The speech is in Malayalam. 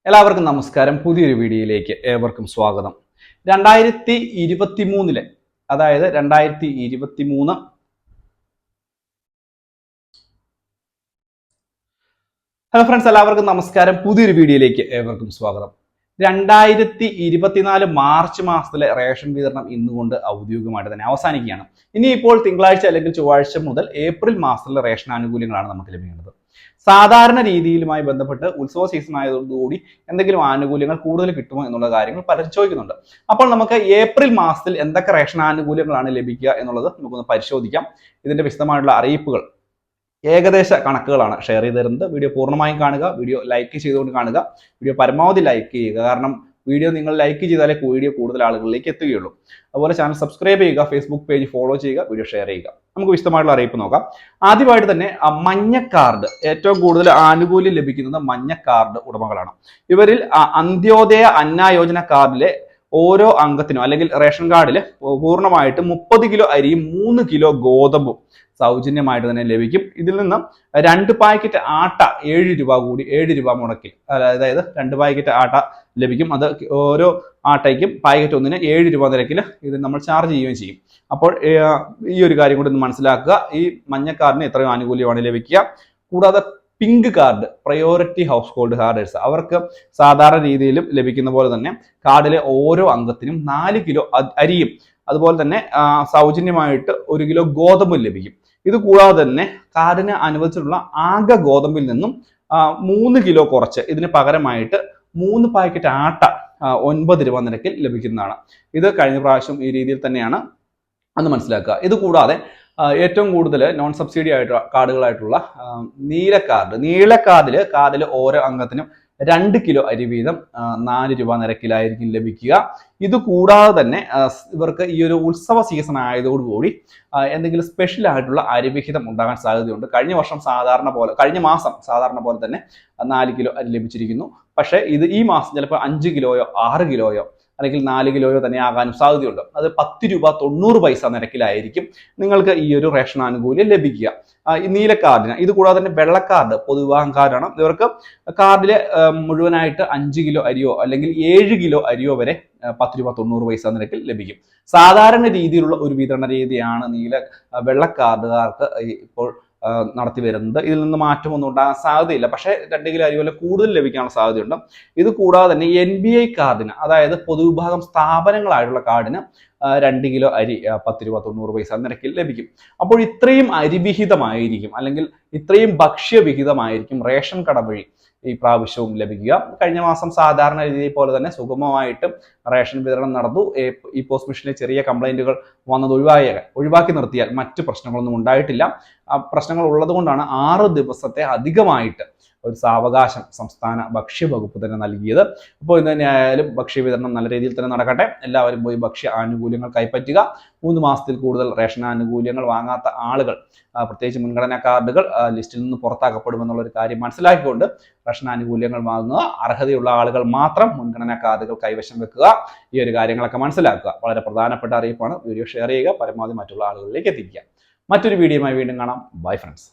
എല്ലാവർക്കും നമസ്കാരം. പുതിയൊരു വീഡിയോയിലേക്ക് ഏവർക്കും സ്വാഗതം. 2023 അതായത് 2023 ഹലോ ഫ്രണ്ട്സ്, എല്ലാവർക്കും നമസ്കാരം. പുതിയൊരു വീഡിയോയിലേക്ക് ഏവർക്കും സ്വാഗതം. 2024 മാർച്ച് മാസത്തിലെ റേഷൻ വിതരണം ഇന്നുകൊണ്ട് ഔദ്യോഗികമായിട്ട് തന്നെ അവസാനിക്കുകയാണ്. ഇനിയിപ്പോൾ തിങ്കളാഴ്ച അല്ലെങ്കിൽ ചൊവ്വാഴ്ച മുതൽ ഏപ്രിൽ മാസത്തിലെ റേഷൻ ആനുകൂല്യങ്ങളാണ് നമുക്ക് ലഭിക്കുന്നത്. സാധാരണ രീതിയിലുമായി ബന്ധപ്പെട്ട് ഉത്സവ സീസൺ ആയതോടുകൂടി എന്തെങ്കിലും ആനുകൂല്യങ്ങൾ കൂടുതൽ കിട്ടുമോ എന്നുള്ള കാര്യങ്ങൾ പലരും ചോദിക്കുന്നുണ്ട്. അപ്പോൾ നമുക്ക് ഏപ്രിൽ മാസത്തിൽ എന്തൊക്കെ റേഷൻ ആനുകൂല്യങ്ങളാണ് ലഭിക്കുക എന്നുള്ളത് നമുക്കൊന്ന് പരിശോധിക്കാം. ഇതിന്റെ വിശദമായിട്ടുള്ള അറിയിപ്പുകൾ, ഏകദേശ കണക്കുകളാണ് ഷെയർ ചെയ്ത് തരുന്നത്. വീഡിയോ പൂർണ്ണമായും കാണുക, വീഡിയോ ലൈക്ക് ചെയ്തുകൊണ്ട് കാണുക, വീഡിയോ പരമാവധി ലൈക്ക് ചെയ്യുക. കാരണം വീഡിയോ നിങ്ങൾ ലൈക്ക് ചെയ്താലേ വീഡിയോ കൂടുതൽ ആളുകളിലേക്ക് എത്തുകയുള്ളൂ. അതുപോലെ ചാനൽ സബ്സ്ക്രൈബ് ചെയ്യുക, ഫേസ്ബുക്ക് പേജ് ഫോളോ ചെയ്യുക, വീഡിയോ ഷെയർ ചെയ്യുക. നമുക്ക് വിശദമായിട്ടുള്ള അറിയിപ്പ് നോക്കാം. ആദ്യമായിട്ട് തന്നെ മഞ്ഞ കാർഡ്, ഏറ്റവും കൂടുതൽ ആനുകൂല്യം ലഭിക്കുന്നത് മഞ്ഞ കാർഡ് ഉടമകളാണ്. ഇവരിൽ അന്ത്യോദയ അന്ന യോജന കാർഡിലെ ഓരോ അംഗത്തിനും അല്ലെങ്കിൽ റേഷൻ കാർഡിൽ പൂർണ്ണമായിട്ട് 30 കിലോ അരിയും 3 കിലോ ഗോതമ്പും സൗജന്യമായിട്ട് തന്നെ ലഭിക്കും. ഇതിൽ നിന്ന് 2 പാക്കറ്റ് ആട്ട 7 രൂപ കൂടി 7 രൂപ മുടക്കിൽ, അതായത് 2 പാക്കറ്റ് ആട്ട ലഭിക്കും. അത് ഓരോ ആട്ടയ്ക്കും പാക്കറ്റ് ഒന്നിന് 7 രൂപ നിരക്കിൽ ഇത് നമ്മൾ ചാർജ് ചെയ്യുകയും ചെയ്യും. അപ്പോൾ ഈ ഒരു കാര്യം കൂടി ഒന്ന് മനസ്സിലാക്കുക. ഈ മഞ്ഞ കാർഡിന് എത്രയോ ആനുകൂല്യമാണ് ലഭിക്കുക. കൂടാതെ pink card, priority household cards, അവർക്ക് സാധാരണ രീതിയിലും ലഭിക്കുന്ന പോലെ തന്നെ കാർഡിലെ ഓരോ അംഗത്തിനും 4 കിലോ അരിയും അതുപോലെ തന്നെ സൗജന്യമായിട്ട് 1 കിലോ ഗോതമ്പും ലഭിക്കും. ഇത് കൂടാതെ തന്നെ കാർഡിന് അനുവദിച്ചിട്ടുള്ള ആകെ ഗോതമ്പിൽ നിന്നും 3 കിലോ കുറച്ച് ഇതിന് പകരമായിട്ട് 3 പാക്കറ്റ് ആട്ട 9 രൂപ നിരക്കിൽ ലഭിക്കുന്നതാണ്. ഇത് കഴിഞ്ഞ പ്രാവശ്യം ഈ രീതിയിൽ തന്നെയാണ്, അന്ന് മനസ്സിലാക്കുക. ഇത് കൂടാതെ ഏറ്റവും കൂടുതൽ നോൺ സബ്സിഡി ആയിട്ടുള്ള കാർഡുകളായിട്ടുള്ള നീലക്കാർഡിൽ ഓരോ അംഗത്തിനും 2 കിലോ അരി വീതം 4 രൂപ നിരക്കിലായിരിക്കും ലഭിക്കുക. ഇത് കൂടാതെ തന്നെ ഇവർക്ക് ഈ ഒരു ഉത്സവ സീസൺ ആയതോടുകൂടി എന്തെങ്കിലും സ്പെഷ്യൽ ആയിട്ടുള്ള അരിവിഹിതം ഉണ്ടാകാൻ സാധ്യതയുണ്ട്. കഴിഞ്ഞ മാസം സാധാരണ പോലെ തന്നെ 4 കിലോ അരി ലഭിച്ചിരിക്കുന്നു. പക്ഷേ ഈ മാസം ചിലപ്പോൾ 5 കിലോയോ 6 കിലോയോ അല്ലെങ്കിൽ 4 കിലോയോ തന്നെ ആകാനും സാധ്യതയുണ്ട്. അത് 10 രൂപ 90 പൈസ നിരക്കിലായിരിക്കും നിങ്ങൾക്ക് ഈ ഒരു റേഷൻ ആനുകൂല്യം ലഭിക്കുക. ഈ നീലക്കാർഡിന്. ഇത് കൂടാതെ തന്നെ വെള്ളക്കാർഡ് പൊതുവിഭാഗം കാർഡാണ്. ഇവർക്ക് കാർഡില് മുഴുവനായിട്ട് 5 കിലോ അരിയോ അല്ലെങ്കിൽ 7 കിലോ അരിയോ വരെ 10 രൂപ 90 പൈസ നിരക്കിൽ ലഭിക്കും. സാധാരണ രീതിയിലുള്ള ഒരു വിതരണ രീതിയാണ് വെള്ളക്കാർഡുകാർക്ക് ഇപ്പോൾ നടത്തി വരുന്നത്. ഇതിൽ നിന്ന് മാറ്റമൊന്നും ഉണ്ടാകാൻ സാധ്യതയില്ല. പക്ഷേ 2 കിലോ അരി പോലെ കൂടുതൽ ലഭിക്കാനുള്ള സാധ്യതയുണ്ട്. ഇത് കൂടാതെ തന്നെ NBI കാർഡിന്, അതായത് പൊതുവിഭാഗം സ്ഥാപനങ്ങളായിട്ടുള്ള കാർഡിന് 2 കിലോ അരി 10 രൂപ 90 പൈസ നിരക്കിൽ ലഭിക്കും. അപ്പോൾ ഇത്രയും അരിവിഹിതമായിരിക്കും അല്ലെങ്കിൽ ഇത്രയും ഭക്ഷ്യവിഹിതമായിരിക്കും റേഷൻ കട വഴി ഈ പ്രാവശ്യവും ലഭിക്കുക. കഴിഞ്ഞ മാസം സാധാരണ രീതിയിൽ പോലെ തന്നെ സുഗമമായിട്ട് റേഷൻ വിതരണം നടന്നു. ഈ പോസ്റ്റ് മെഷീനിലെ ചെറിയ കംപ്ലൈന്റുകൾ വന്നത് ഒഴിവാക്കി നിർത്തിയാൽ മറ്റ് പ്രശ്നങ്ങളൊന്നും ഉണ്ടായിട്ടില്ല. പ്രശ്നങ്ങൾ ഉള്ളത് കൊണ്ടാണ് 6 ദിവസത്തെ അധികമായിട്ട് ഒരു സാവകാശം സംസ്ഥാന ഭക്ഷ്യവകുപ്പ് തന്നെ നൽകിയത്. അപ്പോൾ ഇന്ന് തന്നെ ആയാലും ഭക്ഷ്യ വിതരണം നല്ല രീതിയിൽ തന്നെ നടക്കട്ടെ. എല്ലാവരും പോയി ഭക്ഷ്യ ആനുകൂല്യങ്ങൾ കൈപ്പറ്റുക. 3 മാസത്തിൽ കൂടുതൽ റേഷൻ ആനുകൂല്യങ്ങൾ വാങ്ങാത്ത ആളുകൾ, പ്രത്യേകിച്ച് മുൻഗണനാ കാർഡുകൾ ലിസ്റ്റിൽ നിന്ന് പുറത്താക്കപ്പെടുമെന്നുള്ള ഒരു കാര്യം മനസ്സിലാക്കിക്കൊണ്ട് റേഷൻ ആനുകൂല്യങ്ങൾ വാങ്ങുക. അർഹതയുള്ള ആളുകൾ മാത്രം മുൻഗണനാ കാർഡുകൾ കൈവശം വെക്കുക. ഈ ഒരു കാര്യങ്ങളൊക്കെ മനസ്സിലാക്കുക. വളരെ പ്രധാനപ്പെട്ട അറിയിപ്പാണ്. വീഡിയോ ഷെയർ ചെയ്യുക, പരമാവധി മറ്റുള്ള ആളുകളിലേക്ക് എത്തിക്കുക. മറ്റൊരു വീഡിയോയുമായി വീണ്ടും കാണാം. Bye friends.